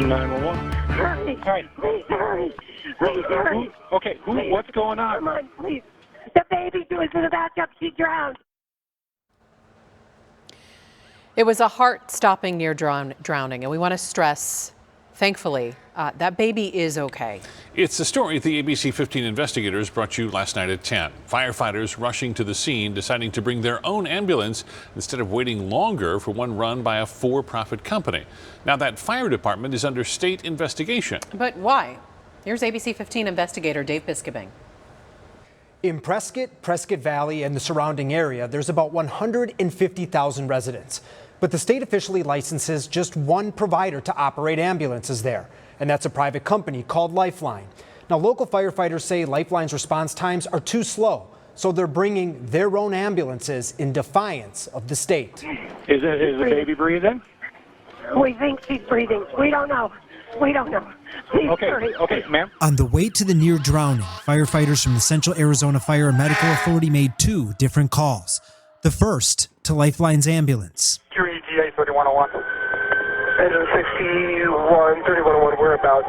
911. Hurry! All right. Please hurry! Please hurry! Okay, what's going on? Come on, please. The baby was in the bathtub. She drowned. It was a heart-stopping near drowning, and we want to stress, thankfully, that baby is okay. It's the story the ABC 15 investigators brought you last night at 10. Firefighters rushing to the scene, deciding to bring their own ambulance instead of waiting longer for one run by a for-profit company. Now that fire department is under state investigation. But why? Here's ABC 15 investigator Dave Biskobing. In Prescott Valley and the surrounding area, there's about 150,000 residents. But the state officially licenses just one provider to operate ambulances there, and that's a private company called Lifeline. Now, local firefighters say Lifeline's response times are too slow, so they're bringing their own ambulances in defiance of the state. Is the baby breathing? We think she's breathing. We don't know. We don't know. Please hurry. Okay, ma'am. On the way to the near drowning, firefighters from the Central Arizona Fire and Medical Authority made two different calls. The first to Lifeline's ambulance. QETA 3101. Engine 61, 3101. We're about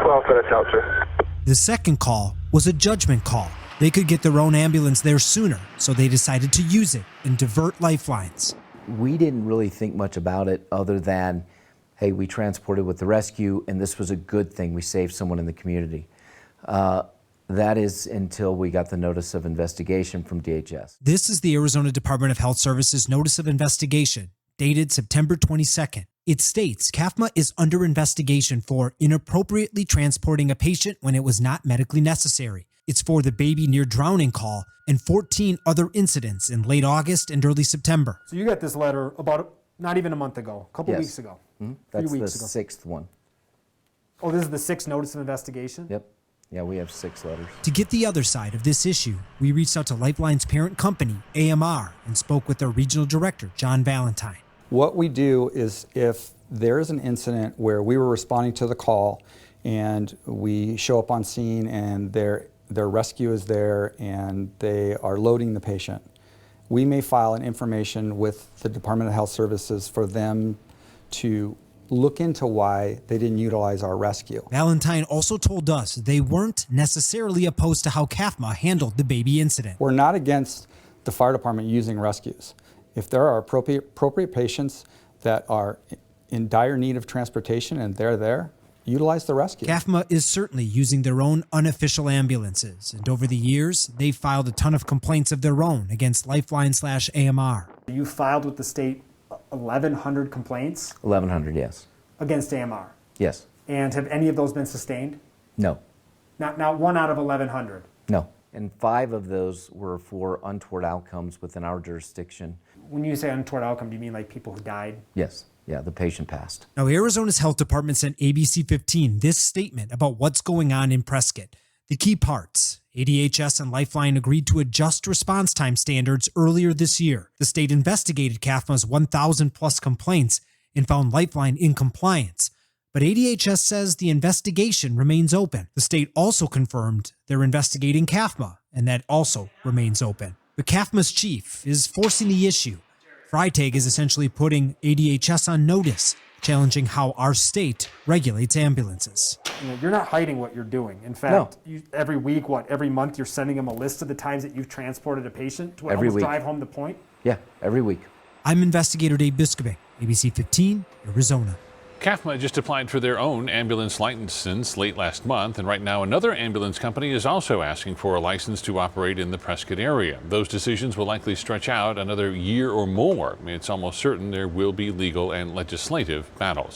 12 minutes out, sir. The second call was a judgment call. They could get their own ambulance there sooner, so they decided to use it and divert Lifelines. We didn't really think much about it other than, hey, we transported with the rescue, and this was a good thing. We saved someone in the community. That is until we got the notice of investigation from DHS. This is the Arizona Department of Health Services Notice of Investigation, dated September 22nd. It states CAFMA is under investigation for inappropriately transporting a patient when it was not medically necessary. It's for the baby near drowning call and 14 other incidents in late August and early September. So you got this letter about not even a month ago, a couple weeks ago. That's weeks the ago. sixth one. Oh, this is the sixth notice of investigation? Yep. Yeah, we have 6 letters. To get the other side of this issue, we reached out to Lifeline's parent company, AMR, and spoke with their regional director, John Valentine. What we do is if there is an incident where we were responding to the call and we show up on scene and their rescue is there and they are loading the patient, we may file an information with the Department of Health Services for them to look into why they didn't utilize our rescue. Valentine also told us they weren't necessarily opposed to how CAFMA handled the baby incident. We're not against the fire department using rescues. If there are appropriate patients that are in dire need of transportation and they're there, utilize the rescue. CAFMA is certainly using their own unofficial ambulances, and over the years, they've filed a ton of complaints of their own against Lifeline/AMR. You filed with the state 1,100 complaints 1,100, yes. against AMR. Yes. And have any of those been sustained? No. Not one out of 1,100. No. And 5 of those were for untoward outcomes within our jurisdiction. When you say untoward outcome, do you mean like people who died? Yes. Yeah, the patient passed. Now, Arizona's health department sent ABC 15 this statement about what's going on in Prescott. The key parts: ADHS and Lifeline agreed to adjust response time standards earlier this year. The state investigated CAFMA's 1,000 plus complaints and found Lifeline in compliance. But ADHS says the investigation remains open. The state also confirmed they're investigating CAFMA, and that also remains open. But CAFMA's chief is forcing the issue. Freitag is essentially putting ADHS on notice, challenging how our state regulates ambulances. You're not hiding what you're doing. In fact, every week, every month, you're sending them a list of the times that you've transported a patient to almost drive home the point? Yeah, every week. I'm investigator Dave Biskobing, ABC 15, Arizona. CAFMA just applied for their own ambulance license late last month, and right now another ambulance company is also asking for a license to operate in the Prescott area. Those decisions will likely stretch out another year or more. It's almost certain there will be legal and legislative battles.